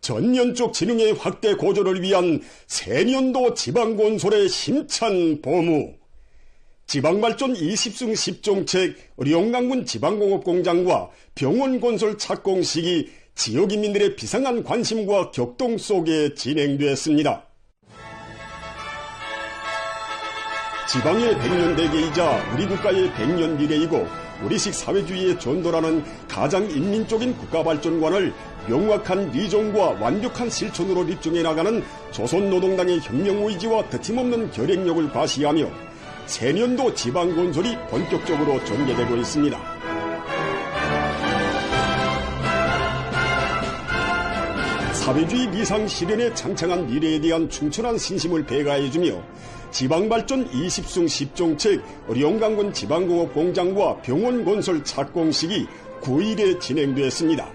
전면적 진흥의 확대 고조를 위한 세년도 지방건설의 힘찬 보무, 지방발전 20승 10정책, 의령강군 지방공업공장과 병원건설 착공식이 지역인민들의 비상한 관심과 격동 속에 진행됐습니다. 지방의 100년 대계이자 우리 국가의 100년 미래이고 우리식 사회주의의 전도라는 가장 인민적인 국가발전관을 명확한 비전과 완벽한 실천으로 입증해 나가는 조선노동당의 혁명의지와 드침없는 결행력을 과시하며 새년도 지방건설이 본격적으로 전개되고 있습니다. 사회주의 미상 실현의 창창한 미래에 대한 충천한 신심을 배가해주며 지방발전 20승 10정책, 의령강군 지방공업공장과 병원건설 착공식이 9일에 진행됐습니다.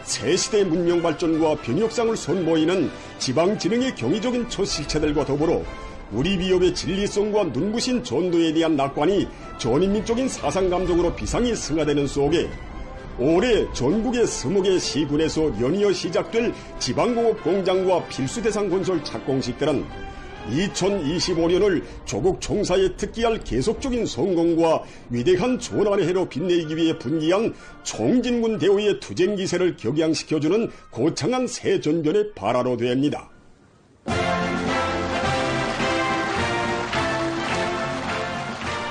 새시대 문명발전과 변혁상을 선보이는 지방진흥의 경이적인 첫 실체들과 더불어 우리 비업의 진리성과 눈부신 전도에 대한 낙관이 전인민적인 사상감정으로 비상이 승화되는 속에 올해 전국의 20개 시군에서 연이어 시작될 지방공업공장과 필수대상 건설 착공식들은 2025년을 조국 총사에 특기할 계속적인 성공과 위대한 전환의 해로 빛내기 위해 분기한 총진군 대우의 투쟁기세를 격양시켜주는 거창한 새 전변의 발화로 됩니다.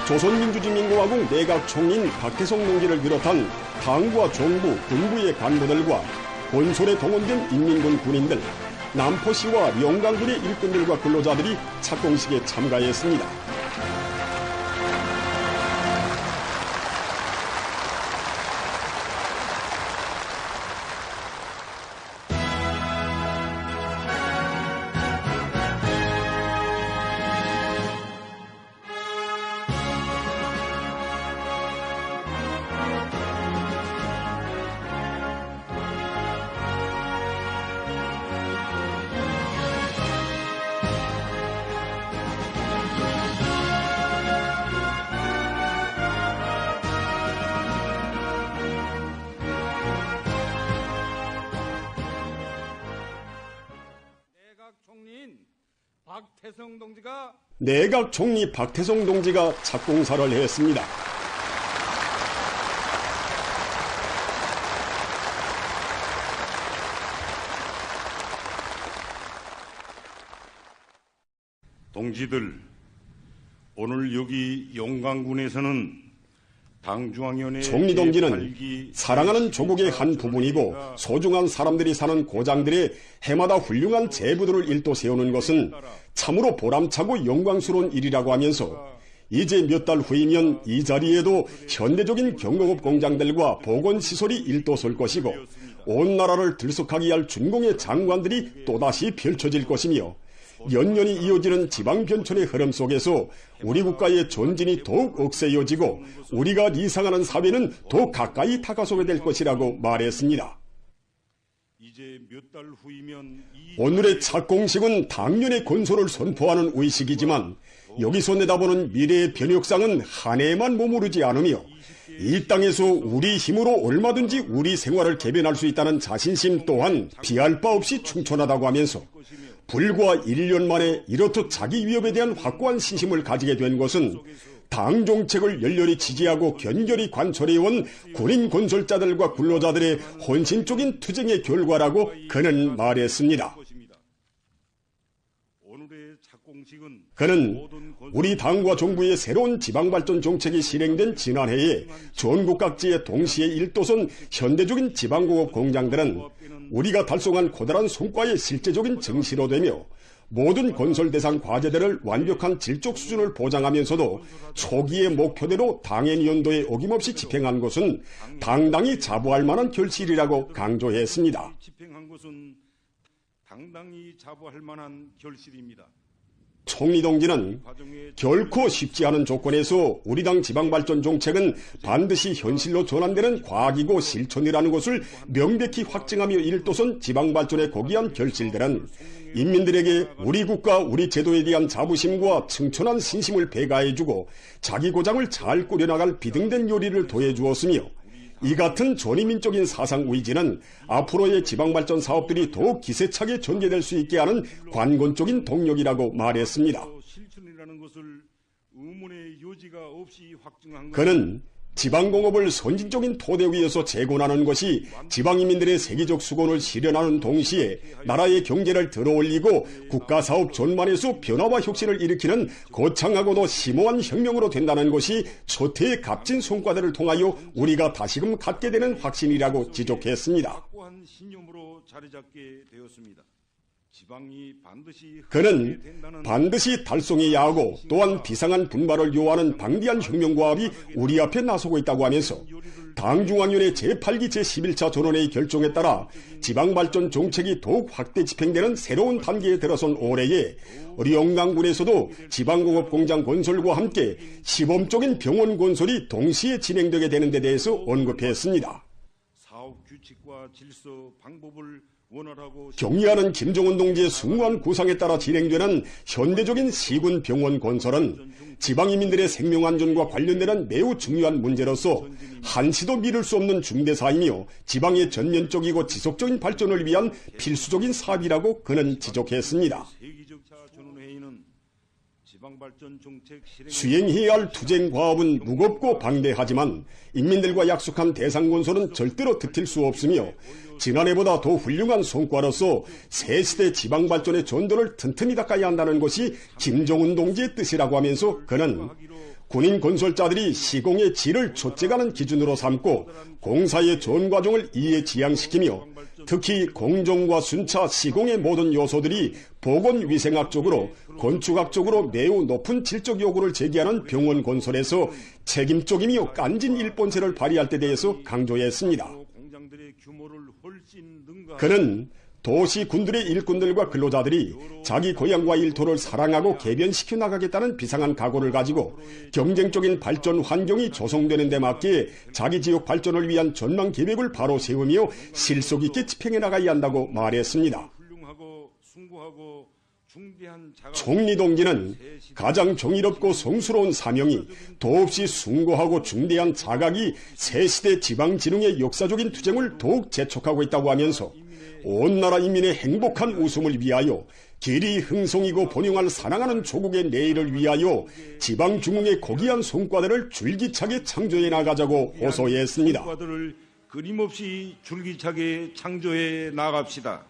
조선민주주의민공화국 내각총리인 박태성 동지를 비롯한 당과 정부, 군부의 간부들과 건설에 동원된 인민군 군인들, 남포시와 영광군의 일꾼들과 근로자들이 착공식에 참가했습니다. 내각 총리 박태성 동지가 착공사를 했습니다. 동지들, 오늘 여기 영광군에서는 총리 동지는 사랑하는 조국의 한 부분이고 소중한 사람들이 사는 고장들의 해마다 훌륭한 제부들을 일도 세우는 것은 참으로 보람차고 영광스러운 일이라고 하면서 이제 몇 달 후이면 이 자리에도 현대적인 경공업 공장들과 보건시설이 일도 설 것이고 온 나라를 들썩하게 할 준공의 장관들이 또다시 펼쳐질 것이며 연년이 이어지는 지방변천의 흐름 속에서 우리 국가의 전진이 더욱 억세여지고 우리가 이상하는 사회는 더 가까이 다가서게 될 것이라고 말했습니다. 오늘의 착공식은 당년의 건설을 선포하는 의식이지만 여기서 내다보는 미래의 변혁상은 한 해에만 머무르지 않으며 이 땅에서 우리 힘으로 얼마든지 우리 생활을 개변할 수 있다는 자신심 또한 비할 바 없이 충천하다고 하면서 불과 1년 만에 이렇듯 자기 위협에 대한 확고한 신심을 가지게 된 것은 당 정책을 열렬히 지지하고 견결히 관철해온 군인 건설자들과 근로자들의 헌신적인 투쟁의 결과라고 그는 말했습니다. 그는 우리 당과 정부의 새로운 지방발전 정책이 실행된 지난해에 전국 각지에 동시에 일도선 현대적인 지방공업 공장들은 우리가 달성한 커다란 성과의 실제적인 증시로 되며 모든 건설 대상 과제들을 완벽한 질적 수준을 보장하면서도 초기의 목표대로 당의 연도에 어김없이 집행한 것은 당당히 자부할 만한 결실이라고 강조했습니다. 총리 동지는 결코 쉽지 않은 조건에서 우리 당 지방발전 정책은 반드시 현실로 전환되는 과학이고 실천이라는 것을 명백히 확증하며 일도선 지방발전의 고귀한 결실들은 인민들에게 우리 국가 우리 제도에 대한 자부심과 충천한 신심을 배가해주고 자기 고장을 잘 꾸려나갈 비등된 요리를 더해주었으며 이 같은 전위민적인 사상 의지는 앞으로의 지방발전 사업들이 더욱 기세차게 전개될 수 있게 하는 관건적인 동력이라고 말했습니다. 그는 지방공업을 선진적인 토대 위에서 재건하는 것이 지방인민들의 세계적 수건을 실현하는 동시에 나라의 경제를 들어올리고 국가사업 전반에서 변화와 혁신을 일으키는 거창하고도 심오한 혁명으로 된다는 것이 초태의 값진 성과들을 통하여 우리가 다시금 갖게 되는 확신이라고 지적했습니다. 그는 반드시 달성해야 하고 또한 비상한 분발을 요하는 방대한 혁명과업이 우리 앞에 나서고 있다고 하면서 당중앙위원회 제8기 제11차 전원회의 결정에 따라 지방발전 정책이 더욱 확대 집행되는 새로운 단계에 들어선 올해에 우리 영광군에서도 지방공업공장 건설과 함께 시범적인 병원 건설이 동시에 진행되게 되는 데 대해서 언급했습니다. 사업 규칙과 질서, 방법을 경의하는 김정은 동지의 숭고한 구상에 따라 진행되는 현대적인 시군 병원 건설은 지방인민들의 생명안전과 관련되는 매우 중요한 문제로서 한시도 미룰 수 없는 중대사이며 지방의 전면적이고 지속적인 발전을 위한 필수적인 사업이라고 그는 지적했습니다. 수행해야 할 투쟁 과업은 무겁고 방대하지만 인민들과 약속한 대상 건설은 절대로 들킬 수 없으며 지난해보다 더 훌륭한 성과로서 새 시대 지방 발전의 전도를 튼튼히 닦아야 한다는 것이 김정은 동지의 뜻이라고 하면서 그는 군인 건설자들이 시공의 질을 촉재가는 기준으로 삼고 공사의 전 과정을 이해 지향시키며 특히 공정과 순차 시공의 모든 요소들이 보건위생학적으로 건축학적으로 매우 높은 질적 요구를 제기하는 병원 건설에서 책임적이며 깐진 일본세를 발휘할 때 대해서 강조했습니다. 그는 도시 군들의 일꾼들과 근로자들이 자기 고향과 일터를 사랑하고 개변시켜 나가겠다는 비상한 각오를 가지고 경쟁적인 발전 환경이 조성되는 데 맞게 자기 지역 발전을 위한 전망 계획을 바로 세우며 실속 있게 집행해 나가야 한다고 말했습니다. 총리 동지는 가장 정의롭고 성스러운 사명이 도없이 숭고하고 중대한 자각이 새시대 지방진흥의 역사적인 투쟁을 더욱 재촉하고 있다고 하면서 온 나라 인민의 행복한 웃음을 위하여 길이 흥성이고 번영할 사랑하는 조국의 내일을 위하여 지방중흥의 고귀한 성과들을 줄기차게 창조해 나가자고 호소했습니다. 끊임없이 줄기차게 창조해 나갑시다.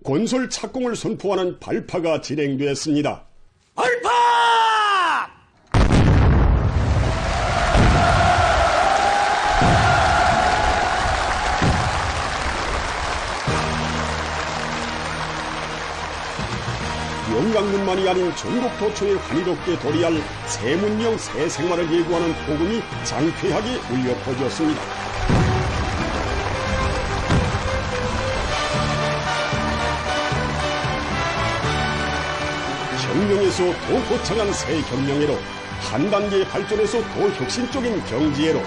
건설 착공을 선포하는 발파가 진행됐습니다. 발파! 영광군만이 아닌 전국 도처에 환희롭게 도리할 새 문명 새 생활을 예고하는 폭음이 장쾌하게 울려 퍼졌습니다. 혁명에서 더 거창한 새 혁명회로 한 단계 발전해서 더 혁신적인 경지회로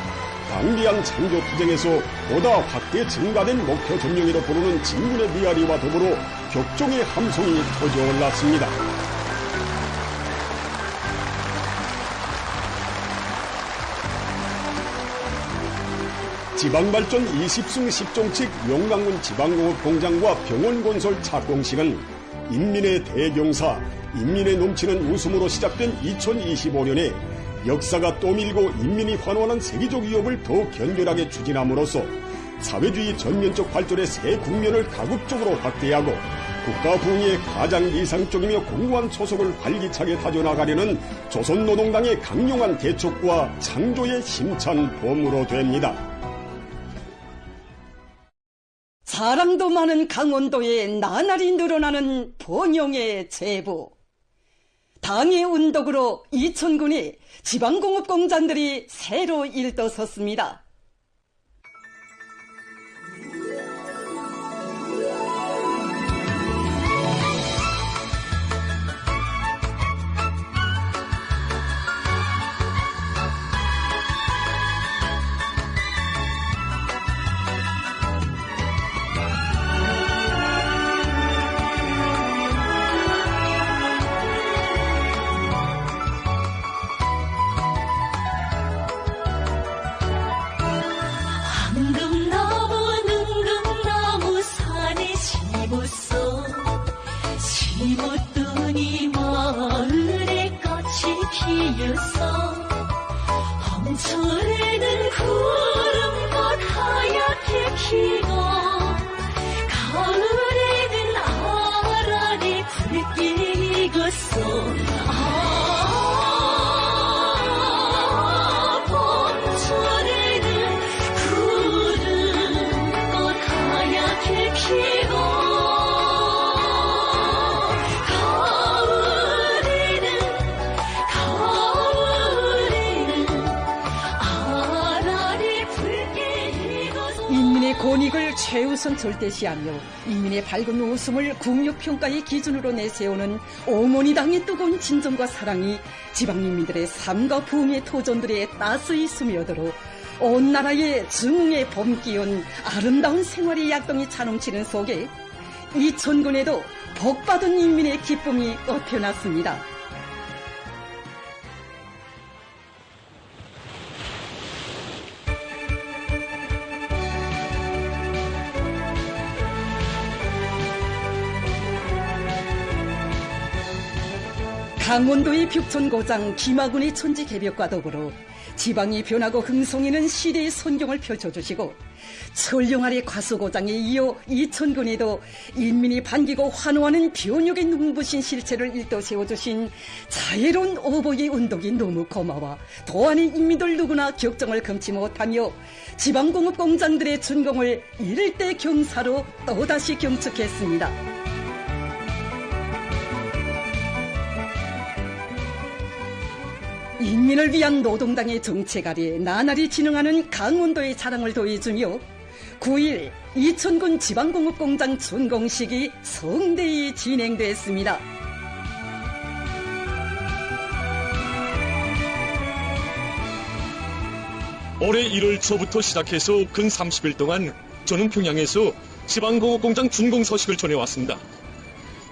방대한 창조 투쟁에서 보다 확대 증가된 목표 점령회로 부르는 진군의 메아리와 더불어 격종의 함성이 터져 올랐습니다. 지방발전 20승 10종칙 영광군 지방공업공장과 병원건설 착공식은 인민의 대경사, 인민의 넘치는 웃음으로 시작된 2025년에 역사가 떠밀고 인민이 환호하는 세계적 위협을 더욱 견결하게 추진함으로써 사회주의 전면적 발전의 새 국면을 가급적으로 확대하고 국가 부흥의 가장 이상적이며 공고한 초석을 활기차게 다져나가려는 조선노동당의 강력한 개척과 창조의 힘찬 봄으로 됩니다. 사람도 많은 강원도에 나날이 늘어나는 번영의 제보. 당의 운덕으로 이천군이 지방공업공장들이 새로 일떠섰습니다. 봄철에는 구름꽃 하얗게 피고 가을에는 아라리 붉게 익었어. 봄철에는 구름꽃 하얗게 피고 인민의 권익을 최우선 절대시하며 인민의 밝은 웃음을 국력평가의 기준으로 내세우는 어머니당의 뜨거운 진정과 사랑이 지방인민들의 삶과 부흥의 도전들에 따스히 스며들어 온 나라의 증흥의 봄기운 아름다운 생활의 약동이 자넘치는 속에 이천군에도 복받은 인민의 기쁨이 엎여났습니다. 강원도의 벽천고장 김하군의 천지개벽과 더불어 지방이 변하고 흥성이는 시대의 선경을 펼쳐주시고 철령아리 과수고장에 이어 이천군에도 인민이 반기고 환호하는 변혁의 눈부신 실체를 일도 세워주신 자애로운 어버이 운동이 너무 고마워 도안의 인민들 누구나 격정을 금치 못하며 지방공업공장들의 준공을 일대 경사로 또다시 경축했습니다. 인민을 위한 노동당의 정책 아래 나날이 진흥하는 강원도의 자랑을 더해주며 9일 이천군 지방공업공장 준공식이 성대히 진행됐습니다. 올해 1월 초부터 시작해서 근 30일 동안 저는 평양에서 지방공업공장 준공 소식을 전해왔습니다.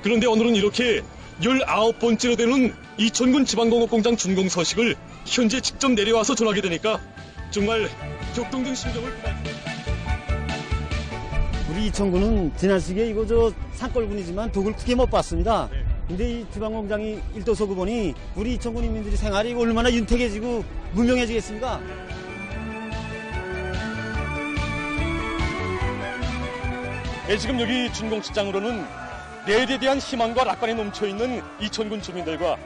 그런데 오늘은 이렇게 19번째로 되는 이천군 지방공업공장 준공 소식을 현재 직접 내려와서 전하게 되니까 정말 격동된 심정을 우리 이천군은 지난 시기에 이거 산골군이지만 독을 크게 못 봤습니다. 근데 이 지방공장이 일도 서고 보니 우리 이천군 인민들이 생활이 얼마나 윤택해지고 문명해지겠습니까? 네, 지금 여기 준공식장으로는 내일에 대한 희망과 낙관에 넘쳐있는 이천군 주민들과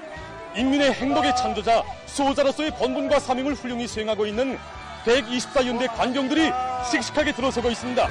인민의 행복의 창조자 수호자로서의 본분과 사명을 훌륭히 수행하고 있는 124연대 관병들이 씩씩하게 들어서고 있습니다.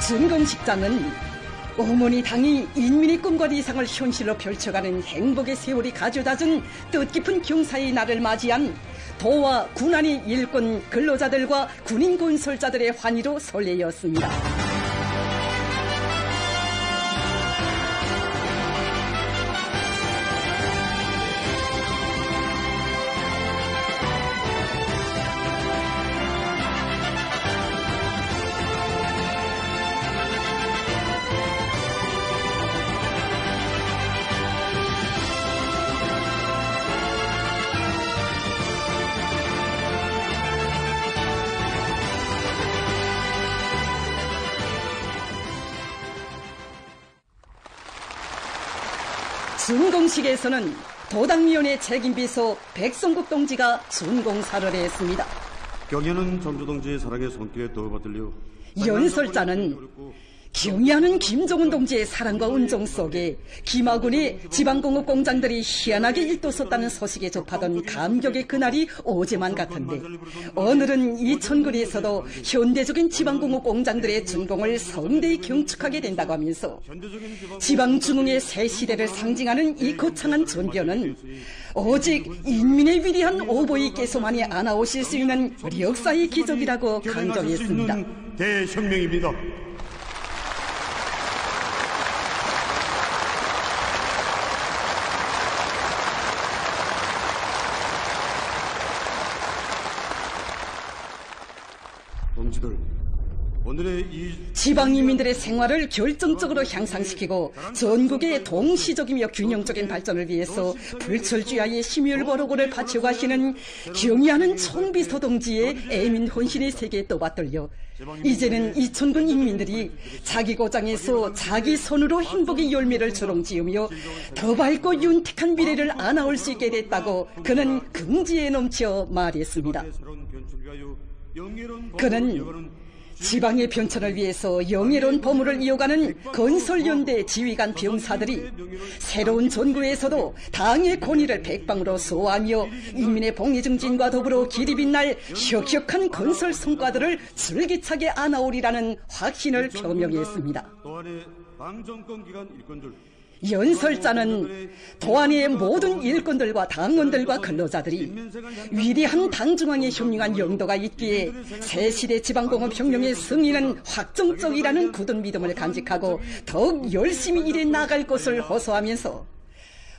준공식장은 어머니 당이 인민의 꿈과 이상을 현실로 펼쳐가는 행복의 세월이 가져다준 뜻깊은 경사의 날을 맞이한 도와 군안의 일꾼 근로자들과 군인 건설자들의 환희로 설레었습니다. 준공식에서는 도당위원회 책임비서 백성국 동지가 준공사를 했습니다. 경애하는 정조동지의 사랑의 손길에 도움받들려 연설자는 경애하는 김정은 동지의 사랑과 운정 속에 김하군의 지방공업 공장들이 희한하게 일도섰다는 소식에 접하던 감격의 그날이 어제만 같은데 오늘은 이천군에서도 현대적인 지방공업 공장들의 준공을 성대히 경축하게 된다고 하면서 지방중흥의 새 시대를 상징하는 이 거창한 전변은 오직 인민의 위대한 오보이께서만이 안아오실 수 있는 역사의 기적이라고 강조했습니다. 대혁명입니다. 동지들, 오늘의 이 지방인민들의 생활을 결정적으로 향상시키고 전국의 동시적이며 균형적인 발전을 위해서 불철주야의 심혈보로고를 바쳐가시는 경의하는 총비서 동지의 애민 혼신의 세계에 떠받들려 이제는 이천군 인민들이 자기 고장에서 자기 손으로 행복의 열매를 주렁지으며 더 밝고 윤택한 미래를 안아올 수 있게 됐다고 그는 긍지에 넘쳐 말했습니다. 그는 지방의 변천을 위해서 영예로운 법무를 이어가는 건설연대 지휘관 병사들이 새로운 전구에서도 당의 권위를 백방으로 소화하며 인민의 복리 증진과 더불어 길이 빛날 혁혁한 건설 성과들을 줄기차게 안아오리라는 확신을 표명했습니다. 연설자는 도안의 모든 일꾼들과 당원들과 근로자들이 위대한 당중앙에 협력한 영도가 있기에 새시대 지방공업 혁명의 승리는 확정적이라는 굳은 믿음을 간직하고 더욱 열심히 일해 나갈 것을 호소하면서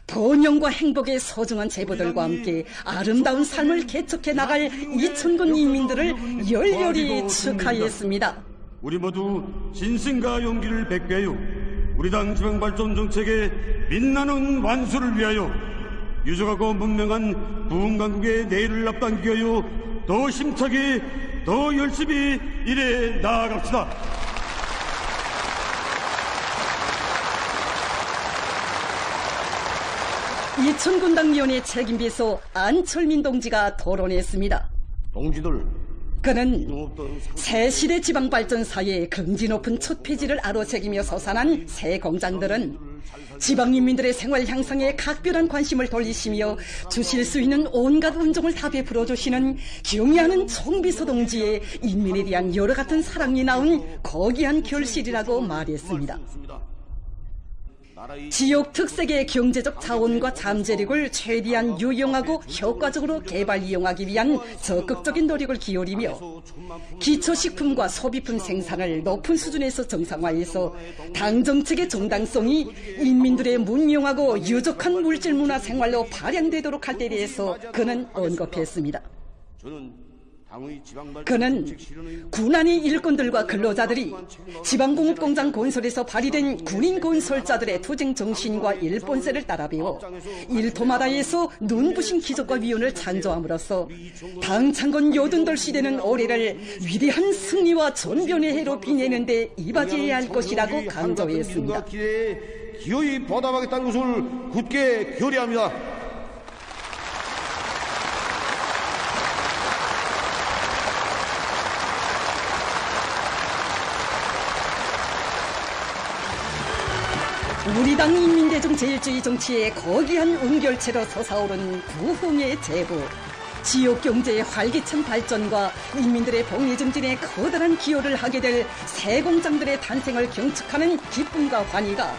번영과 행복의 소중한 제보들과 함께 아름다운 삶을 개척해 나갈 이천군 인민들을 열렬히 축하했습니다. 우리 모두 신심과 용기를 백배하여 우리 당 지방발전 정책의 빛나는 완수를 위하여 유적하고 문명한 부흥강국의 내일을 앞당기기 위하여 더 힘차게 더 열심히 일해 나아갑시다. 이천군당위원회 책임비서 안철민 동지가 토론했습니다. 동지들, 그는 새시대 지방발전사의 긍지 높은 첫 페이지를 아로새기며 서산한 새 공장들은 지방인민들의 생활 향상에 각별한 관심을 돌리시며 주실 수 있는 온갖 운종을 다 베풀어 주시는 경의하는 총비서 동지의 인민에 대한 여러 같은 사랑이 나온 거기한 결실이라고 말했습니다. 지역 특색의 경제적 자원과 잠재력을 최대한 유용하고 효과적으로 개발 이용하기 위한 적극적인 노력을 기울이며 기초식품과 소비품 생산을 높은 수준에서 정상화해서 당정책의 정당성이 인민들의 문명하고 유족한 물질 문화 생활로 발현되도록 할 때에 대해서 그는 언급했습니다. 그는 군안의 일꾼들과 근로자들이 지방공업공장 건설에서 발휘된 군인 건설자들의 투쟁 정신과 일본세를 따라 배워 일토마다에서 눈부신 기적과 위원을 창조함으로써 당 창건 요든돌 시대는 올해를 위대한 승리와 전변의 해로 빛내는 데 이바지해야 할 것이라고 강조했습니다. 기어이 보답하겠다는 것을 굳게 결의합니다. 우리 당 인민대중 제일주의 정치의 거기한 은결체로 솟아오른 부흥의 제보, 지역 경제의 활기찬 발전과 인민들의 복리 증진에 커다란 기여를 하게 될 새 공장들의 탄생을 경축하는 기쁨과 환희가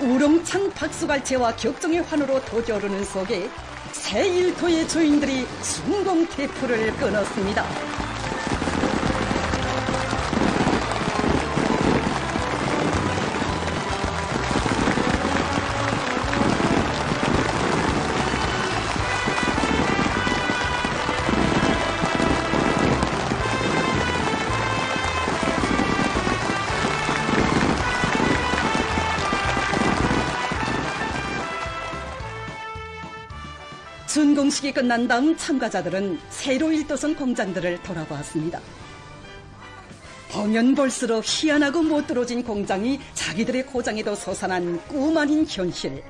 우렁찬 박수갈채와 격정의 환호로 도져오르는 속에 새 일터의 주인들이 순공 태풍을 끊었습니다. 준공식이 끝난 다음 참가자들은 새로 일도선 공장들을 돌아보았습니다. 보면 볼수록 희한하고 못 뚫어진 공장이 자기들의 고장에도 솟아난 꿈 아닌 현실.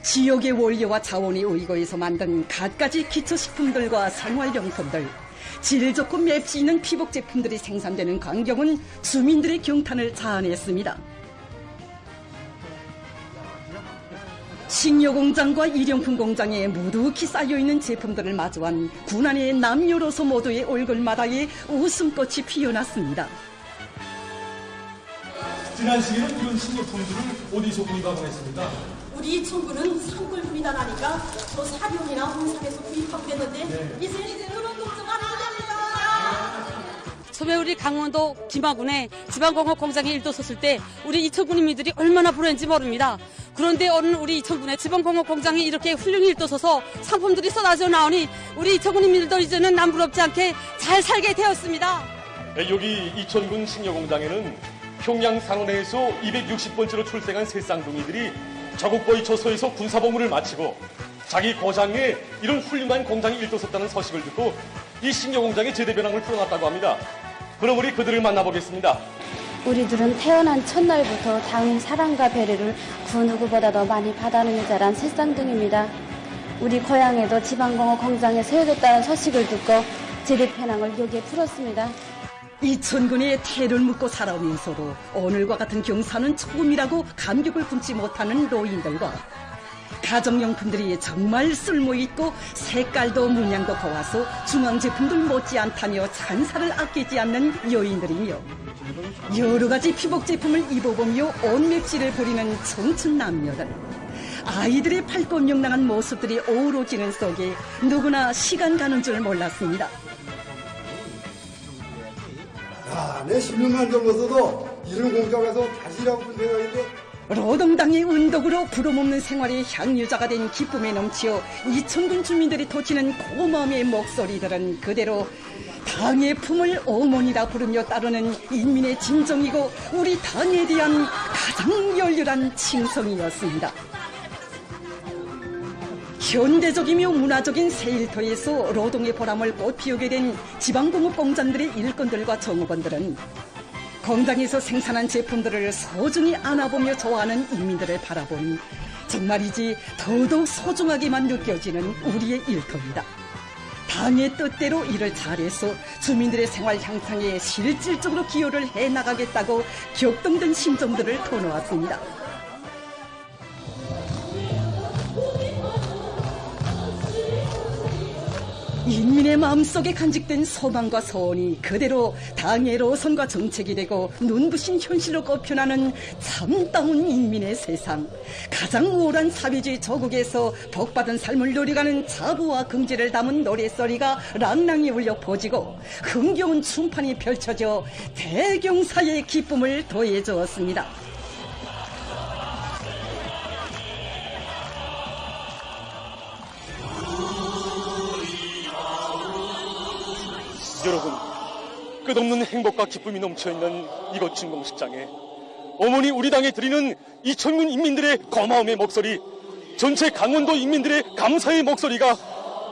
지역의 원료와 자원이 의거해서 만든 갖가지 기초식품들과 생활용품들, 질 좋고 맵시 있는 피복 제품들이 생산되는 광경은 주민들의 경탄을 자아냈습니다. 식료공장과 일용품 공장에 무득히 쌓여있는 제품들을 마주한 군안의 남녀로소 모두의 얼굴마다에 웃음꽃이 피어났습니다. 지난 시기는 이런 식료품들을 어디서 구입하고 했습니까? 우리 이천군은 산골군이다라니까 저 사료이나 홍산에서 구입하고 했는데 이제 그런 걱정 안 하잖아요. 처음에 우리 강원도 김하군에 지방공업 공장에 일도 섰을 때 우리 이천군인민들이 얼마나 부러운지 모릅니다. 그런데 오늘 우리 이천군에 지방공업 공장에 이렇게 훌륭히 일도 서서 상품들이 쏟아져 나오니 우리 이천군인민들도 이제는 남부럽지 않게 잘 살게 되었습니다. 여기 이천군 식료공장에는 평양 산원에서 260번째로 출생한 새 쌍둥이들이 자국보위 초소에서 군사복무를 마치고 자기 고장에 이런 훌륭한 공장에 일도 섰다는 소식을 듣고 이 식료공장에 제대 변함을 풀어놨다고 합니다. 그럼 우리 그들을 만나보겠습니다. 우리들은 태어난 첫날부터 당의 사랑과 배려를 그 누구보다도 많이 받아내는 자란 새쌍둥이입니다. 우리 고향에도 지방공업 공장에 세워졌다는 소식을 듣고 제대 편향을 여기에 풀었습니다. 이천군의 태를 묻고 살아오면서도 오늘과 같은 경사는 조금이라고 감격을 품지 못하는 노인들과 가정용품들이 정말 쓸모있고 색깔도 문양도 고와서 중앙제품들 못지않다며 잔사를 아끼지 않는 여인들이며 여러가지 피복제품을 입어보며 온맵시를 부리는 청춘 남녀들, 아이들의 밝고 명랑한 모습들이 어우러지는 속에 누구나 시간 가는 줄 몰랐습니다. 내 16년 젊어서도 이런 공장에서 다시 일하고 싶은 생각인데 노동당의 운덕으로 부름없는 생활의 향유자가 된 기쁨에 넘치어 이천군 주민들이 터치는 고마움의 목소리들은 그대로 당의 품을 어머니라 부르며 따르는 인민의 진정이고 우리 당에 대한 가장 열렬한 칭송이었습니다. 현대적이며 문화적인 새 일터에서 노동의 보람을 꽃피우게 된 지방공업 공장들의 일꾼들과 정업원들은 공장에서 생산한 제품들을 소중히 안아보며 좋아하는 인민들을 바라보니 정말이지 더더욱 소중하게만 느껴지는 우리의 일터입니다. 당의 뜻대로 일을 잘해서 주민들의 생활 향상에 실질적으로 기여를 해나가겠다고 격동된 심정들을 터놓았습니다. 인민의 마음속에 간직된 소망과 소원이 그대로 당의 노선과 정책이 되고 눈부신 현실로 꼽혀나는 참다운 인민의 세상, 가장 우월한 사회주의 조국에서 복받은 삶을 누려가는 자부와 긍지를 담은 노랫소리가 랑랑히 울려 퍼지고 흥겨운 춤판이 펼쳐져 대경사의 기쁨을 더해주었습니다. 여러분, 끝없는 행복과 기쁨이 넘쳐있는 이곳 진공식장에 어머니 우리 당에 드리는 이천군 인민들의 고마움의 목소리, 전체 강원도 인민들의 감사의 목소리가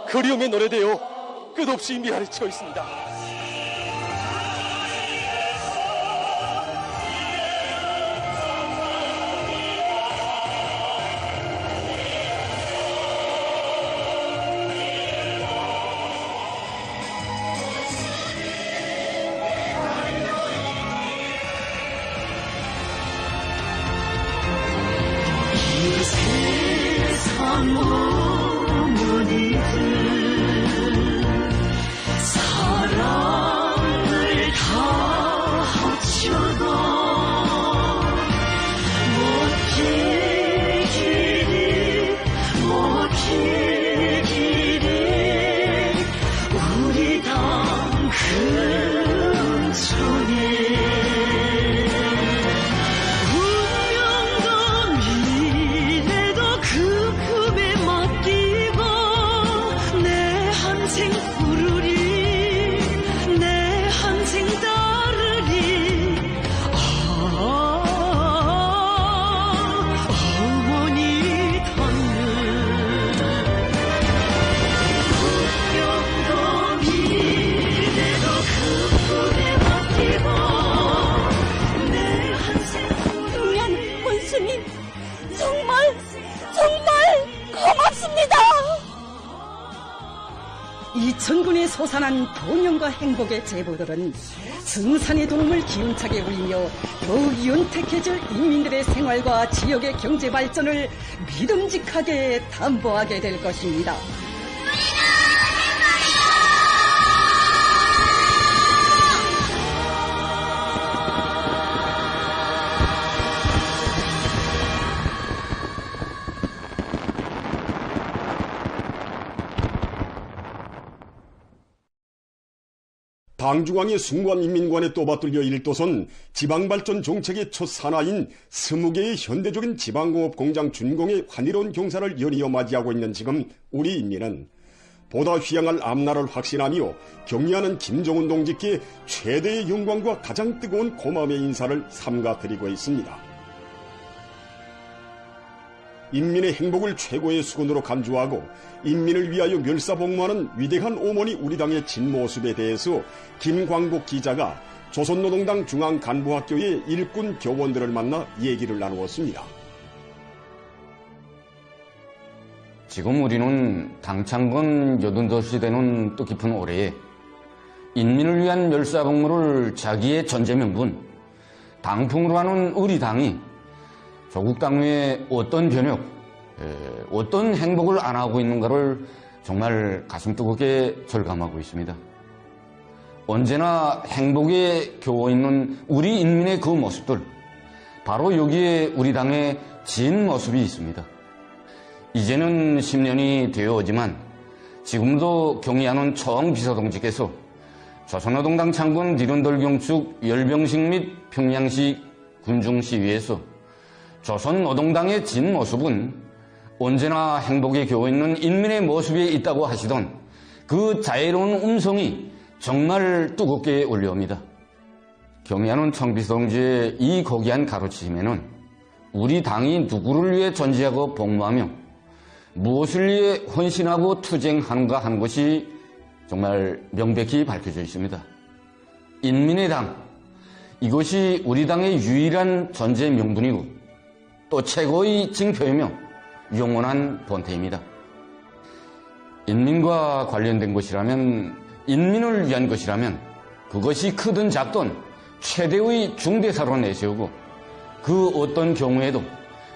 그리움에 노래되어 끝없이 밀어치고 있습니다. 사랑을 다 합쳐도 못지기리 우리 당 근처에 땅에 솟아난 번영과 행복의 제보들은 승산의 도움을 기운차게 울리며 더욱 윤택해질 인민들의 생활과 지역의 경제 발전을 믿음직하게 담보하게 될 것입니다. 당중앙의 숭관인민관에 또받들려 일도선 지방발전 정책의 첫 산하인 20개의 현대적인 지방공업 공장 준공의 환희로운 경사를 연이어 맞이하고 있는 지금 우리 인민은 보다 휘양할 앞날을 확신하며 경의하는 김정은 동지께 최대의 영광과 가장 뜨거운 고마움의 인사를 삼가드리고 있습니다. 인민의 행복을 최고의 수건으로 간주하고 인민을 위하여 멸사복무하는 위대한 어머니 우리 당의 진모습에 대해서 김광복 기자가 조선노동당 중앙간부학교의 일꾼 교원들을 만나 얘기를 나누었습니다. 지금 우리는 당창건 82시 되는 뜻깊은 올해에 인민을 위한 멸사복무를 자기의 전제명분, 당풍으로 하는 우리 당이 조국 당의 어떤 변혁, 어떤 행복을 안하고 있는가를 정말 가슴 뜨겁게 절감하고 있습니다. 언제나 행복에 겨워 있는 우리 인민의 그 모습들, 바로 여기에 우리 당의 진 모습이 있습니다. 이제는 10년이 되어오지만 지금도 경의하는 총비서동지께서 조선노동당 창건 디른돌 경축 열병식 및 평양시 군중시위에서 조선노동당의 진 모습은 언제나 행복에 겨워 있는 인민의 모습에 있다고 하시던 그 자애로운 음성이 정말 뜨겁게 울려옵니다. 경의하는 총비서동지의 이 고귀한 가르침에는 우리 당이 누구를 위해 존재하고 복무하며 무엇을 위해 헌신하고 투쟁하는가 하는 것이 정말 명백히 밝혀져 있습니다. 인민의 당, 이것이 우리 당의 유일한 존재 명분이고 또 최고의 징표이며 영원한 본태입니다. 인민과 관련된 것이라면, 인민을 위한 것이라면 그것이 크든 작든 최대의 중대사로 내세우고 그 어떤 경우에도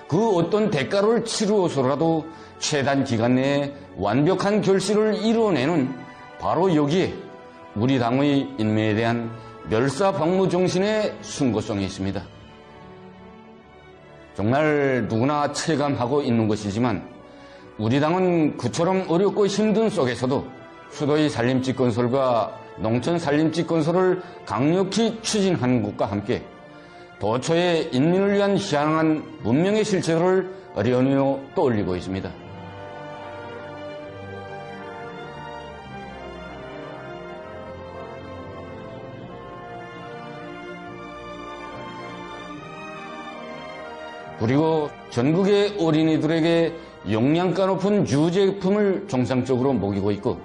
그 어떤 대가를 치루어서라도 최단 기간 내에 완벽한 결실을 이루어내는 바로 여기에 우리 당의 인민에 대한 멸사복무 정신의 순고성이 있습니다. 정말 누구나 체감하고 있는 것이지만 우리 당은 그처럼 어렵고 힘든 속에서도 수도의 산림지 건설과 농촌 산림지 건설을 강력히 추진하는 것과 함께 도처의 인민을 위한 희망한 문명의 실체를 어려우며 떠올리고 있습니다. 그리고 전국의 어린이들에게 영양가 높은 유제품을 정상적으로 먹이고 있고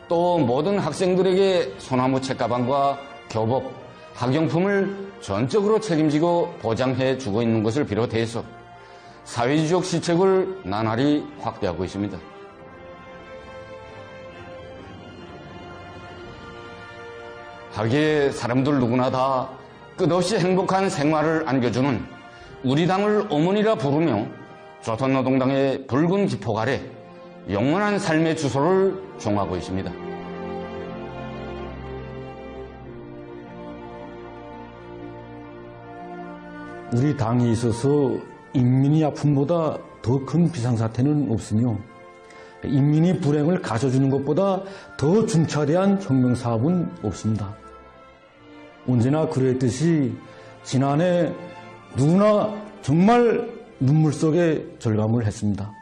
또 모든 학생들에게 소나무 책가방과 교복, 학용품을 전적으로 책임지고 보장해 주고 있는 것을 비롯해서 사회주적 시책을 나날이 확대하고 있습니다. 하기에 사람들 누구나 다 끝없이 행복한 생활을 안겨주는 우리 당을 어머니라 부르며 조선노동당의 붉은 기폭 아래 영원한 삶의 주소를 종하고 있습니다. 우리 당에 있어서 인민의 아픔보다 더 큰 비상사태는 없으며 인민의 불행을 가져주는 것보다 더 중차대한 혁명사업은 없습니다. 언제나 그랬듯이 지난해 누구나 정말 눈물 속에 절감을 했습니다.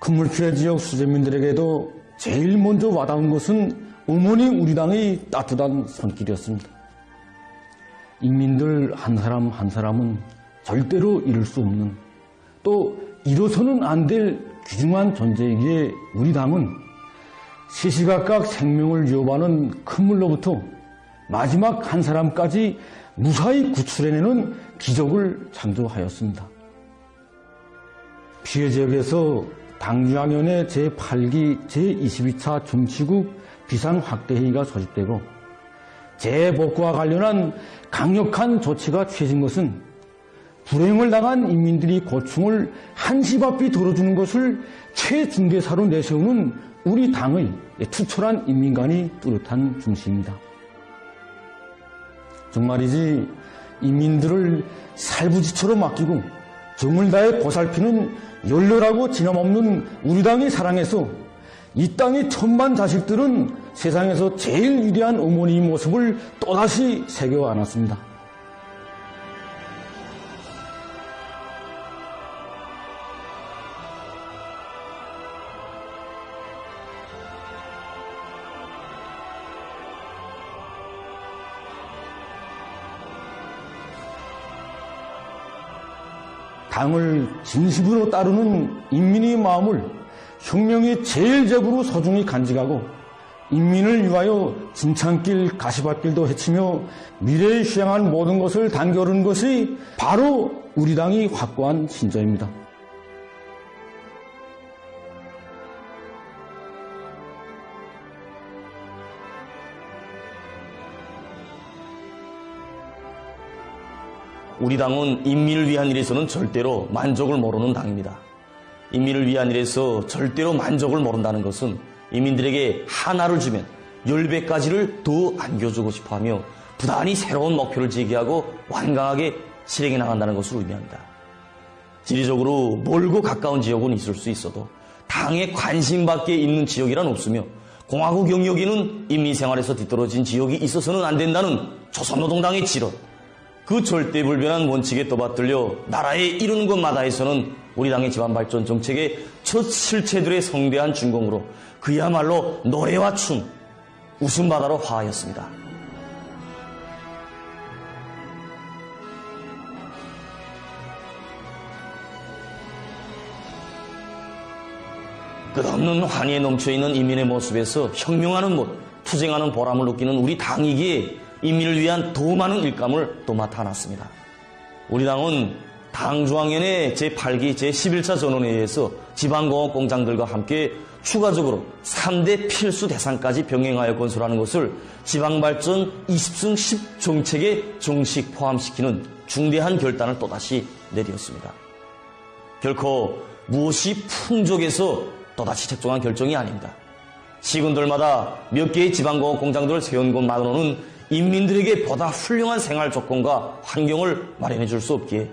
큰물 피해 지역 수재민들에게도 제일 먼저 와닿은 것은 어머니 우리 당의 따뜻한 손길이었습니다. 인민들 한 사람 한 사람은 절대로 잃을 수 없는 또 잃어서는 안 될 귀중한 존재이기에 우리 당은 시시각각 생명을 위협하는 큰물로부터 마지막 한 사람까지 무사히 구출해내는 기적을 창조하였습니다. 피해 지역에서 당중앙위원회 제8기 제22차 정치국 비상확대회의가 소집되고 재복구와 관련한 강력한 조치가 취해진 것은 불행을 당한 인민들이 고충을 한시바삐 덜어주는 것을 최중대사로 내세우는 우리 당의 투철한 인민관이 뚜렷한 중시입니다. 정말이지 인민들을 살부지처럼 맡기고 정을 다해 보살피는 열렬하고 진함없는 우리 당의 사랑에서 이 땅의 천만 자식들은 세상에서 제일 위대한 어머니의 모습을 또다시 새겨 안았습니다. 당을 진심으로 따르는 인민의 마음을 혁명의 제일적으로 소중히 간직하고 인민을 위하여 진창길 가시밭길도 헤치며 미래에 희망한 모든 것을 당겨오는 것이 바로 우리 당이 확고한 신조입니다. 우리 당은 인민을 위한 일에서는 절대로 만족을 모르는 당입니다. 인민을 위한 일에서 절대로 만족을 모른다는 것은 인민들에게 하나를 주면 10배까지를 더 안겨주고 싶어하며 부단히 새로운 목표를 제기하고 완강하게 실행해 나간다는 것을 의미합니다. 지리적으로 멀고 가까운 지역은 있을 수 있어도 당의 관심 밖에 있는 지역이란 없으며 공화국 영역에는 인민생활에서 뒤떨어진 지역이 있어서는 안 된다는 조선노동당의 지론, 그 절대불변한 원칙에 떠받들려 나라에 이루는 것마다에서는 우리 당의 지방발전 정책의 첫 실체들의 성대한 준공으로 그야말로 노래와 춤, 웃음바다로 화하였습니다. 끝없는 환희에 넘쳐있는 인민의 모습에서 혁명하는 못, 투쟁하는 보람을 느끼는 우리 당이기에 인민을 위한 더 많은 일감을 또 맡아놨습니다. 우리 당은 당중앙위원회 제8기 제11차 전원회의에서 지방공업공장들과 함께 추가적으로 3대 필수 대상까지 병행하여 건설하는 것을 지방발전 20승 10 정책에 정식 포함시키는 중대한 결단을 또다시 내렸습니다. 결코 무엇이 풍족해서 또다시 책정한 결정이 아닙니다. 시군들마다 몇 개의 지방공업공장들을 세운 것만으로는 인민들에게 보다 훌륭한 생활 조건과 환경을 마련해 줄 수 없기에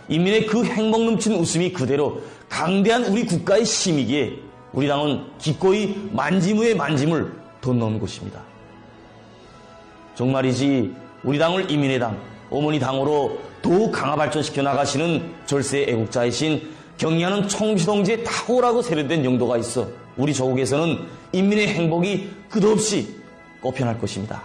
인민의 그 행복 넘치는 웃음이 그대로 강대한 우리 국가의 힘이기에 우리 당은 기꺼이 만짐의 만짐을 덧넣은 것입니다. 정말이지 우리 당을 인민의 당, 어머니 당으로 더욱 강화 발전시켜 나가시는 절세 애국자이신 경의하는 총시동지의 탁월하고 세련된 영도가 있어 우리 조국에서는 인민의 행복이 끝없이 꽃피어날 것입니다.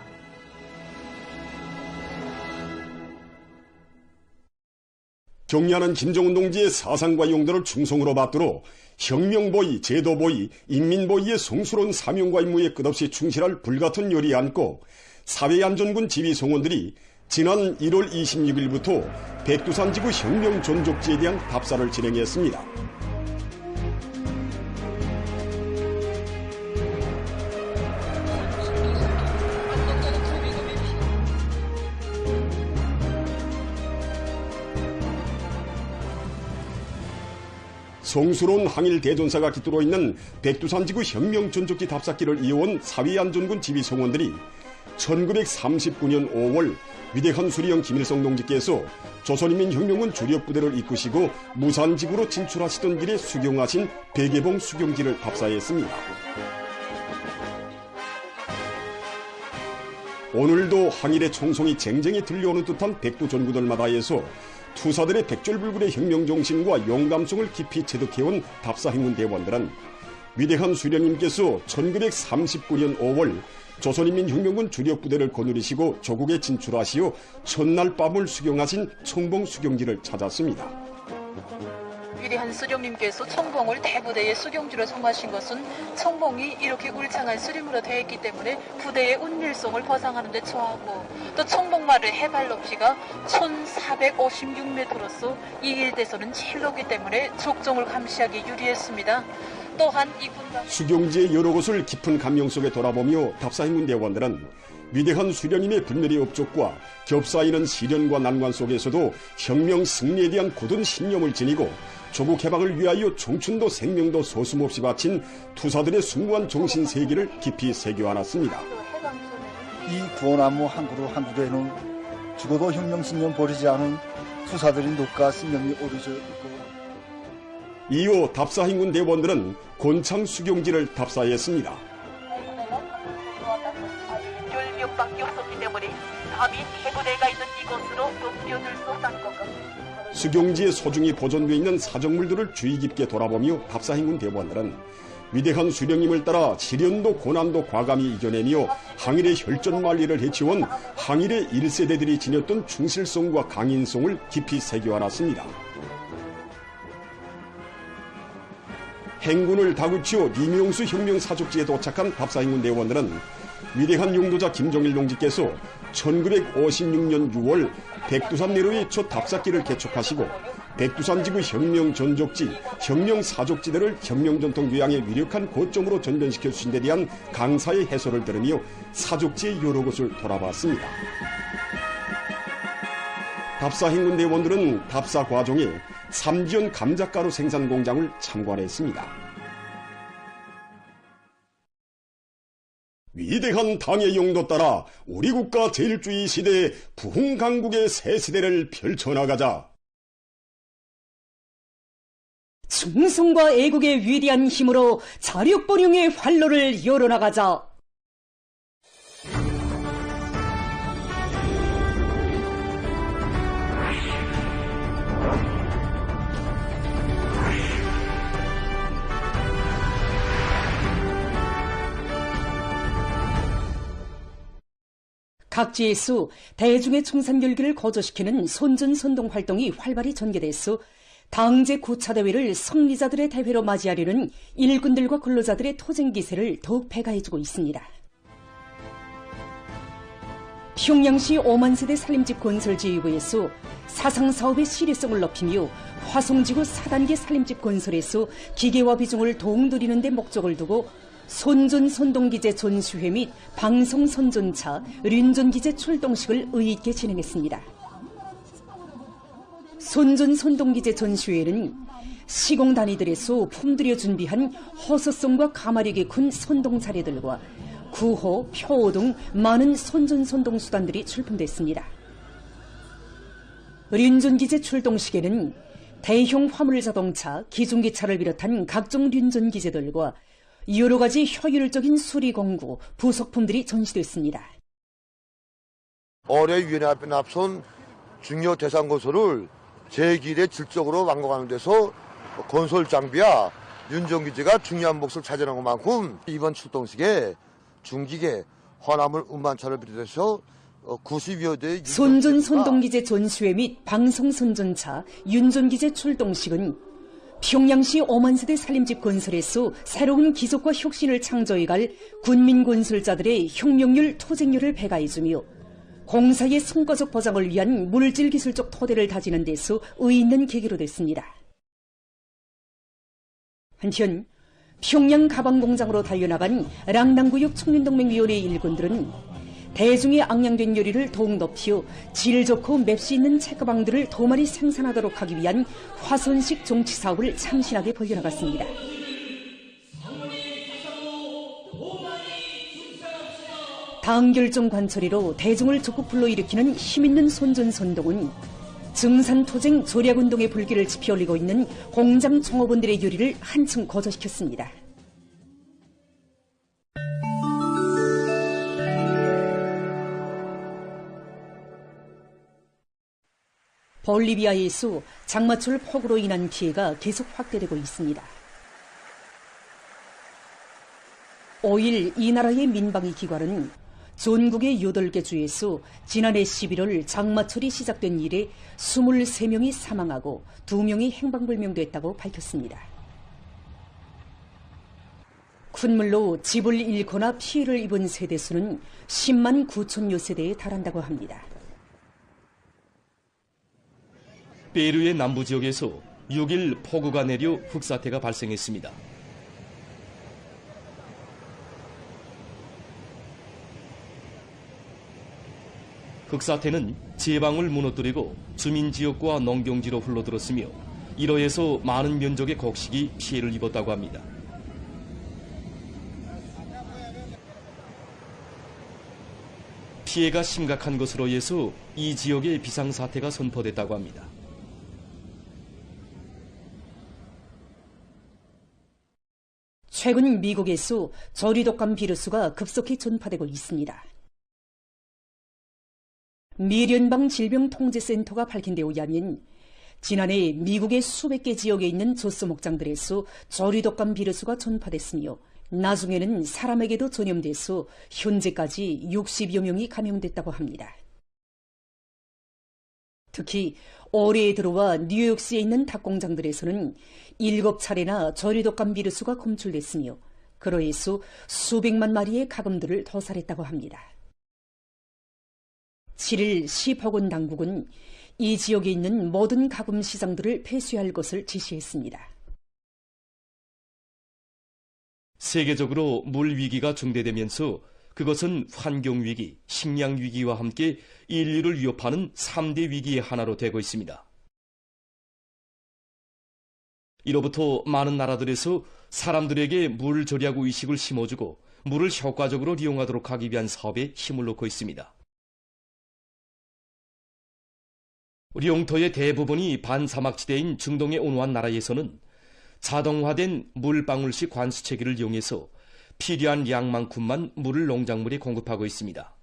경의하는 김정은 동지의 사상과 용도를 충성으로 받들어 혁명보위, 제도보위, 인민보위의 성스러운 사명과 임무에 끝없이 충실할 불같은 열이 안고 사회안전군 지휘송원들이 지난 1월 26일부터 백두산지구 혁명전족지에 대한 답사를 진행했습니다. 성스러운 항일 대전사가 깃들어 있는 백두산지구 혁명전족지 답사길을 이어온 사회안전군 지휘송원들이 1939년 5월 위대한 수리형 김일성 동지께서 조선인민혁명군 주력부대를 이끄시고 무산지구로 진출하시던 길에 수경하신 백예봉 수경지를 답사했습니다. 오늘도 항일의 총성이 쟁쟁이 들려오는 듯한 백두 전구들마다에서 투사들의 백절불굴의 혁명정신과 용감성을 깊이 체득해온 답사행군 대원들은 위대한 수령님께서 1939년 5월 조선인민혁명군 주력부대를 거느리시고 조국에 진출하시어 첫날 밤을 수경하신 청봉 수경지를 찾았습니다. 위대한 수령님께서 청봉을 대부대의 수경지로 정하신 것은 청봉이 이렇게 울창한 수림으로 되어 있기 때문에 부대의 운밀성을 보상하는 데 처하고 또 청봉마루의 해발 높이가 1456m로서 이 일대에서는 제일 높기 때문에 족종을 감시하기 유리했습니다. 또한 이 군단 수경지의 여러 곳을 깊은 감명 속에 돌아보며 답사행군 대원들은 위대한 수령님의 분별의 업적과 겹사이는 시련과 난관 속에서도 혁명 승리에 대한 굳은 신념을 지니고 조국 해방을 위하여 청춘도 생명도 소숨없이 바친 투사들의 숭고한 정신 세계를 깊이 새겨안았습니다. 이 구호나무 한 그루 한 그루에는 죽어도 혁명 신념 버리지 않은 투사들의 녹과 신념이 오르져 있고, 이후 답사행군 대원들은 곤창 수경지를 답사했습니다. 율명밖에 없었기 때문에 감히 해부대가 있는 이곳으로 옮겨들 수 없다는 건가. 수경지에 소중히 보존되어 있는 사적물들을 주의 깊게 돌아보며 답사행군 대원들은 위대한 수령님을 따라 시련도 고난도 과감히 이겨내며 항일의 혈전만리를 해치운 항일의 1세대들이 지녔던 충실성과 강인성을 깊이 새겨안았습니다. 행군을 다그치어 이명수 혁명사족지에 도착한 답사행군 대원들은 위대한 용도자 김종일 동지께서 1956년 6월 백두산 내로의 첫 답사길을 개척하시고 백두산지구 혁명전족지, 혁명사족지대를 혁명전통 교양의 위력한 고점으로 전변시켜 주신 데 대한 강사의 해설을 들으며 사족지의 여러 곳을 돌아봤습니다. 답사행군 대원들은 답사 과정에 삼지연 감자가루 생산 공장을 참관했습니다. 위대한 당의 용도 따라 우리 국가 제일주의 시대의 부흥강국의 새 시대를 펼쳐나가자. 충성과 애국의 위대한 힘으로 자력보령의 활로를 열어나가자. 각지에서 대중의 청산결기를 거저시키는 손전선동 활동이 활발히 전개됐어 당제 고차대회를 승리자들의 대회로 맞이하려는 일꾼들과 근로자들의 토쟁기세를 더욱 배가해주고 있습니다. 평양시 5만 세대 살림집 건설 지휘부에서 사상사업의 시리성을 높이며 화성지구 4단계 살림집 건설에서 기계화 비중을 더욱 늘리는 데 목적을 두고 손전선동기제 전시회 및 방송선전차, 륜전기제 출동식을 의있게 진행했습니다. 손전선동기제 전시회는 시공 단위들에서 품들여 준비한 허수성과 가마력이 큰 선동 차례들과 구호, 표호 등 많은 손전선동 수단들이 출품됐습니다. 륜전기제 출동식에는 대형 화물자동차, 기중기차를 비롯한 각종 륜전기제들과 여러 가지 효율적인 수리 공구, 부속품들이 전시됐습니다. 올해 위원회 앞에 납선 중요 대상 건설을 제1의 질적으로 완공하는 데서 건설 장비와 윤전기제가 중요한 몫을 차지하는 것만큼 이번 출동식에 중기계, 화나물 운반차를 비롯해서 90여 대의 손전선동기제 전시회 및 방송선전차, 윤전기제 출동식은 평양시 5만 세대 살림집 건설에서 새로운 기속과 혁신을 창조해갈 군민건설자들의 혁명률, 토쟁률을 배가해주며 공사의 성과적 보장을 위한 물질기술적 토대를 다지는 데서 의의 있는 계기로 됐습니다. 한편 평양 가방공장으로 달려나간 랑낭구역 청년동맹위원회 일꾼들은 대중의 악량된 요리를 더욱 높여 질 좋고 맵시 있는 책가방들을 더 많이 생산하도록 하기 위한 화선식 정치 사업을 참신하게 벌려나갔습니다. 당 결정 관철이로 대중을 적극 불러일으키는 힘있는 손전선동은 증산토쟁 조략운동의 불길을 지펴올리고 있는 공장 종업원들의 요리를 한층 거저시켰습니다. 볼리비아에서 장마철 폭우로 인한 피해가 계속 확대되고 있습니다. 5일 이 나라의 민방위 기관은 전국의 8개 주에서 지난해 11월 장마철이 시작된 이래 23명이 사망하고 2명이 행방불명됐다고 밝혔습니다. 큰 물로 집을 잃거나 피해를 입은 세대수는 10만 9천여 세대에 달한다고 합니다. 페루의 남부 지역에서 6일 폭우가 내려 흙사태가 발생했습니다. 흑사태는 제방을 무너뜨리고 주민지역과 농경지로 흘러들었으며 이러해서 많은 면적의 곡식이 피해를 입었다고 합니다. 피해가 심각한 것으로 해서 이 지역에 비상사태가 선포됐다고 합니다. 최근 미국에서 저리독감 비루스가 급속히 전파되고 있습니다. 미聯邦질병통제센터가 밝힌 데 의하면 지난해 미국의 수백 개 지역에 있는 젖소 목장들에서 저리독감 비루스가 전파됐으며 나중에는 사람에게도 전염돼서 현재까지 60여 명이 감염됐다고 합니다. 특히 올해에 들어와 뉴욕시에 있는 닭공장들에서는 7차례나 저리독감 비루스가 검출됐으며 그로해서 수백만 마리의 가금들을 도살했다고 합니다. 7일 시보건 당국은 이 지역에 있는 모든 가금 시장들을 폐쇄할 것을 지시했습니다. 세계적으로 물 위기가 증대되면서 그것은 환경 위기, 식량 위기와 함께 인류를 위협하는 3대 위기의 하나로 되고 있습니다. 이로부터 많은 나라들에서 사람들에게 물 절약 의식을 심어주고 물을 효과적으로 이용하도록 하기 위한 사업에 힘을 놓고 있습니다. 영토의 대부분이 반사막지대인 중동의 온화한 나라에서는 자동화된 물방울식 관수체계를 이용해서 필요한 양만큼만 물을 농작물에 공급하고 있습니다.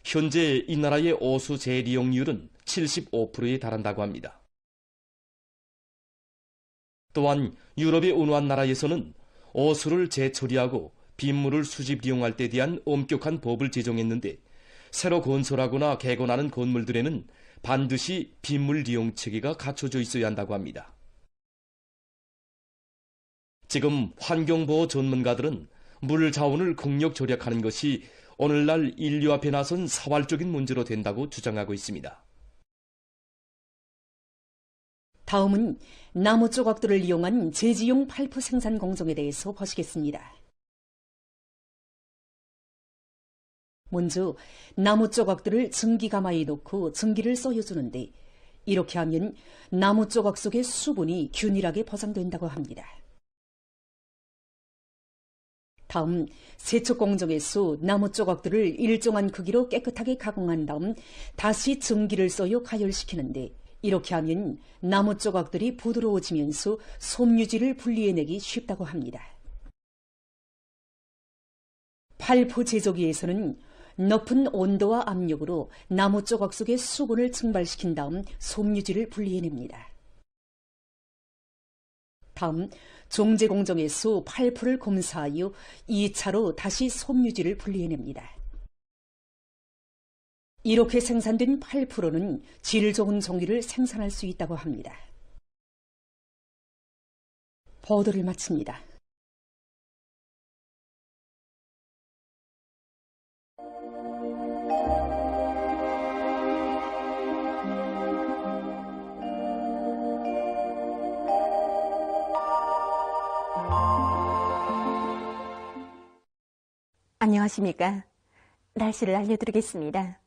현재 이 나라의 오수 재리용률은 75%에 달한다고 합니다. 또한 유럽의 온화한 나라에서는 오수를 재처리하고 빗물을 수집 이용할 때 대한 엄격한 법을 제정했는데 새로 건설하거나 개건하는 건물들에는 반드시 빗물 이용 체계가 갖춰져 있어야 한다고 합니다. 지금 환경보호 전문가들은 물 자원을 극력 절약하는 것이 오늘날 인류 앞에 나선 사활적인 문제로 된다고 주장하고 있습니다. 다음은 나무 조각들을 이용한 제지용 팔프 생산 공정에 대해서 보시겠습니다. 먼저 나무 조각들을 증기 가마에 넣고 증기를 쏘여주는데 이렇게 하면 나무 조각 속의 수분이 균일하게 포장된다고 합니다. 다음 세척 공정에서 나무 조각들을 일정한 크기로 깨끗하게 가공한 다음 다시 증기를 쏘여 가열시키는데 이렇게 하면 나무 조각들이 부드러워지면서 솜유질을 분리해내기 쉽다고 합니다. 팔프 제조기에서는 높은 온도와 압력으로 나무 조각 속의 수분을 증발시킨 다음 솜유질을 분리해냅니다. 다음 종제 공정에서 팔프를 검사하여 2차로 다시 솜유질을 분리해냅니다. 이렇게 생산된 팔프로는 질 좋은 종이를 생산할 수 있다고 합니다. 보도를 마칩니다. 안녕하십니까. 날씨를 알려드리겠습니다.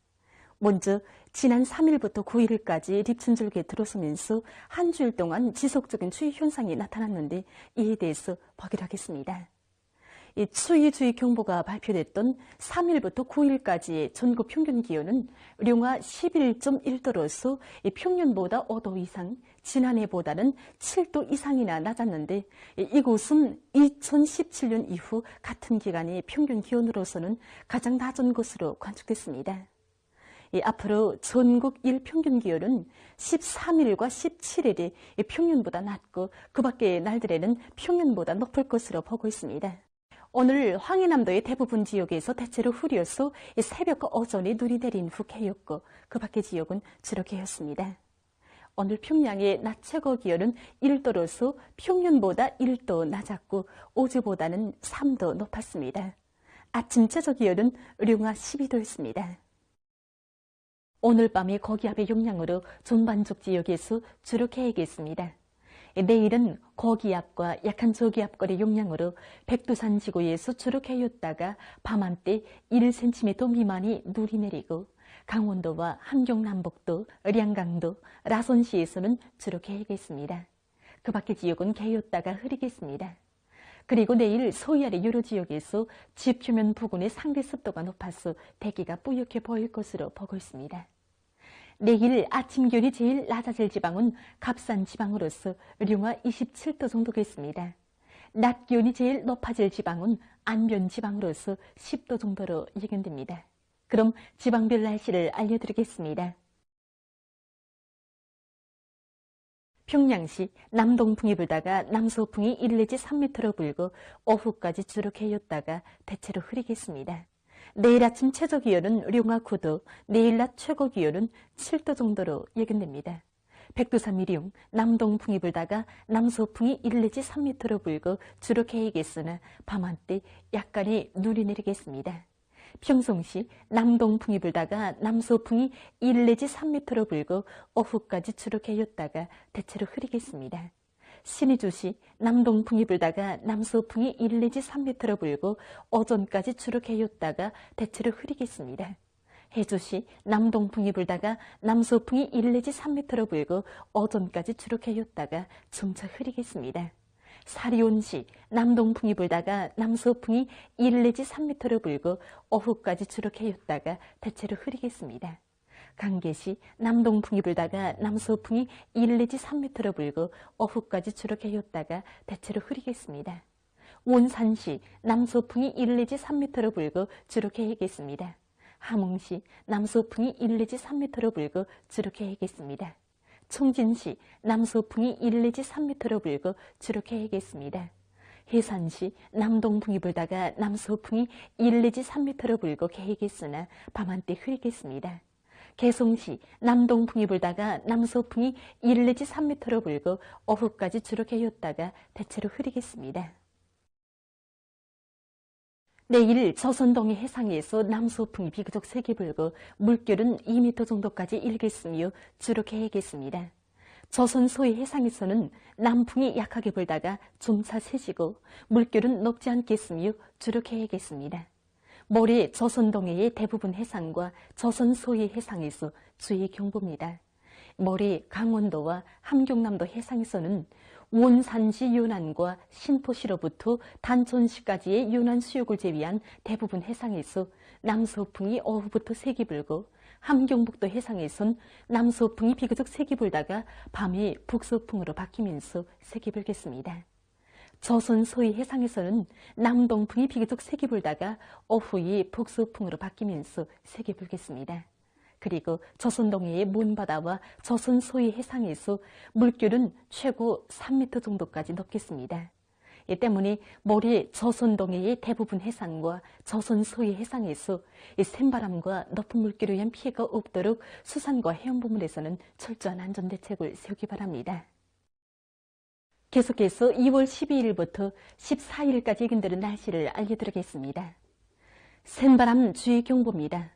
먼저 지난 3일부터 9일까지 립춘절기에 들어서면서 한 주일 동안 지속적인 추위 현상이 나타났는데 이에 대해서 보기로 하겠습니다. 이 추위주의 경보가 발표됐던 3일부터 9일까지의 전국 평균 기온은 룡화 11.1도로서 평년보다 5도 이상, 지난해보다는 7도 이상이나 낮았는데 이곳은 2017년 이후 같은 기간의 평균 기온으로서는 가장 낮은 것으로 관측됐습니다. 앞으로 전국 일평균 기온은 13일과 17일이 평년보다 낮고 그 밖의 날들에는 평년보다 높을 것으로 보고 있습니다. 오늘 황해남도의 대부분 지역에서 대체로 흐려서 새벽과 오전에 눈이 내린 후 개였고 그 밖의 지역은 주로 개였습니다. 오늘 평양의 낮 최고 기온은 1도로서 평년보다 1도 낮았고 어제보다는 3도 높았습니다. 아침 최저 기온은 룡화 12도였습니다. 오늘 밤의 고기압의 영향으로 전반적 지역에서 주로 개겠습니다. 내일은 고기압과 약한 저기압거리 용량으로 백두산 지구에서 주로 개였다가 밤한때 1cm 미만이 눈이 내리고 강원도와 함경남북도, 의량강도, 라선시에서는 주로 개겠습니다. 그 밖의 지역은 개였다가 흐리겠습니다. 그리고 내일 서해 아래 여러 지역에서 지표면 부근의 상대 습도가 높아서 대기가 뿌옇게 보일 것으로 보고 있습니다. 내일 아침 기온이 제일 낮아질 지방은 갑산 지방으로서 룡화 27도 정도겠습니다. 낮 기온이 제일 높아질 지방은 안변 지방으로서 10도 정도로 예견됩니다. 그럼 지방별 날씨를 알려드리겠습니다. 평양시 남동풍이 불다가 남서풍이 1 내지 3m로 불고 오후까지 주로 개였다가 대체로 흐리겠습니다. 내일 아침 최저기온은 룡화 9도, 내일 낮 최고기온은 7도 정도로 예견됩니다. 백두산 미룡 남동풍이 불다가 남서풍이 1 내지 3m로 불고 주로 개이겠으나 밤한때 약간의 눈이 내리겠습니다. 평송시 남동풍이 불다가 남서풍이 1 내지 3m로 불고 오후까지 주로 개였다가 대체로 흐리겠습니다. 신의주시 남동풍이 불다가 남서풍이 1 내지 3m로 불고 오전까지 주로 개였다가 대체로 흐리겠습니다. 해주시 남동풍이 불다가 남서풍이 1 내지 3m로 불고 오전까지 주로 개였다가 점차 흐리겠습니다. 사리온시 남동풍이 불다가 남서풍이 1 내지 3m로 불고 오후까지 주로 개였다가 대체로 흐리겠습니다. 강계시 남동풍이 불다가 남서풍이 1 내지 3m로 불고 오후까지 주로 개였다가 대체로 흐리겠습니다. 원산시 남서풍이 1 내지 3m로 불고 주로 개겠습니다. 함흥시 남서풍이 1 내지 3m로 불고 주로 개겠습니다. 청진시 남서풍이 1 내지 3m로 불고 주로 개겠습니다. 해산시 남동풍이 불다가 남서풍이 1 내지 3m로 불고 개겠으나 밤한때 흐리겠습니다. 개송시 남동풍이 불다가 남서풍이 1 내지 3m로 불고 오후까지 주로 개였다가 대체로 흐리겠습니다. 내일 조선동해 해상에서 남서풍이 비교적 세게 불고 물결은 2m 정도까지 일겠으며 주로 개겠습니다. 조선 서해 해상에서는 남풍이 약하게 불다가 점차 세지고 물결은 높지 않겠으며 주로 개겠습니다. 모레 조선 동해의 대부분 해상과 조선 서해 해상에서 주의 경보입니다. 모레 강원도와 함경남도 해상에서는 원산시 연안과 신포시로부터 단천시까지의 연안 수역을 제외한 대부분 해상에서 남서풍이 오후부터 세게 불고 함경북도 해상에선 남서풍이 비교적 세게 불다가 밤에 북서풍으로 바뀌면서 세게 불겠습니다. 조선 서해 해상에서는 남동풍이 비교적 세게 불다가 오후에 북서풍으로 바뀌면서 세게 불겠습니다. 그리고 조선 동해의 먼바다와 조선 서해 해상에서 물결은 최고 3m 정도까지 높겠습니다. 이 때문에 모레 조선 동해의 대부분 해상과 조선 서해 해상에서 샘바람과 높은 물결에 의한 피해가 없도록 수산과 해양부문에서는 철저한 안전대책을 세우기 바랍니다. 계속해서 2월 12일부터 14일까지 예견되는 날씨를 알려드리겠습니다. 센바람 주의 경보입니다.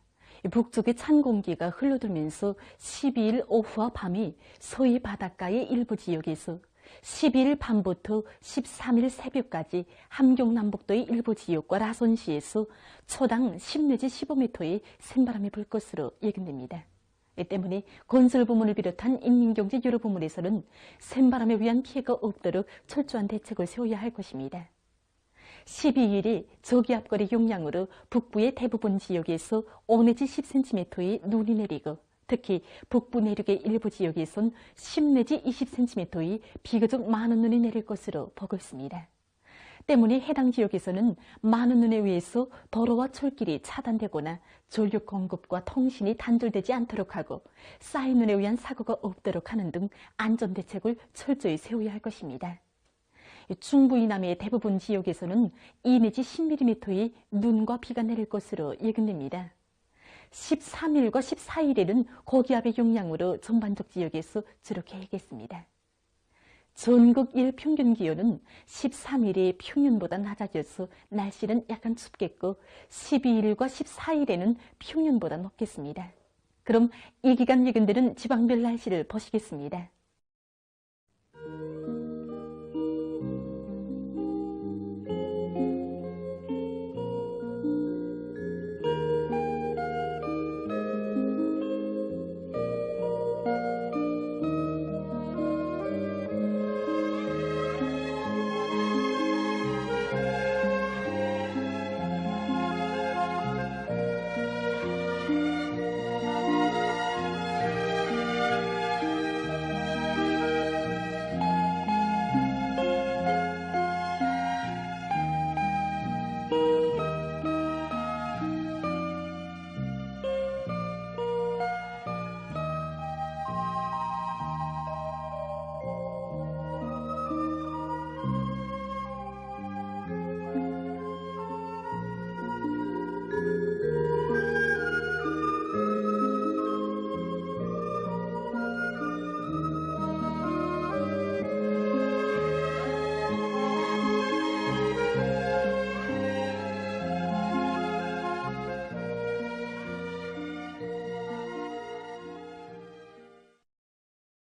북쪽의 찬 공기가 흘러들면서 12일 오후와 밤이 서해 바닷가의 일부 지역에서 12일 밤부터 13일 새벽까지 함경남북도의 일부 지역과 라선시에서 초당 10 내지 15m의 센바람이 불 것으로 예견됩니다. 이 때문에 건설부문을 비롯한 인민경제 여러 부문에서는 센바람에 의한 피해가 없도록 철저한 대책을 세워야 할 것입니다. 12일이 저기압거리 용량으로 북부의 대부분 지역에서 5 내지 10cm의 눈이 내리고 특히 북부 내륙의 일부 지역에선 10 내지 20cm의 비교적 많은 눈이 내릴 것으로 보고 있습니다. 때문에 해당 지역에서는 많은 눈에 의해서 도로와 철길이 차단되거나 전력 공급과 통신이 단절되지 않도록 하고 쌓인 눈에 의한 사고가 없도록 하는 등 안전대책을 철저히 세워야 할 것입니다. 중부 이남의 대부분 지역에서는 2 내지 10mm의 눈과 비가 내릴 것으로 예견됩니다. 13일과 14일에는 고기압의 용량으로 전반적 지역에서 주로 개겠습니다. 전국 일평균 기온은 13일이 평년보다 낮아져서 날씨는 약간 춥겠고 12일과 14일에는 평년보다 높겠습니다. 그럼 이 기간 예견되는 지방별 날씨를 보시겠습니다.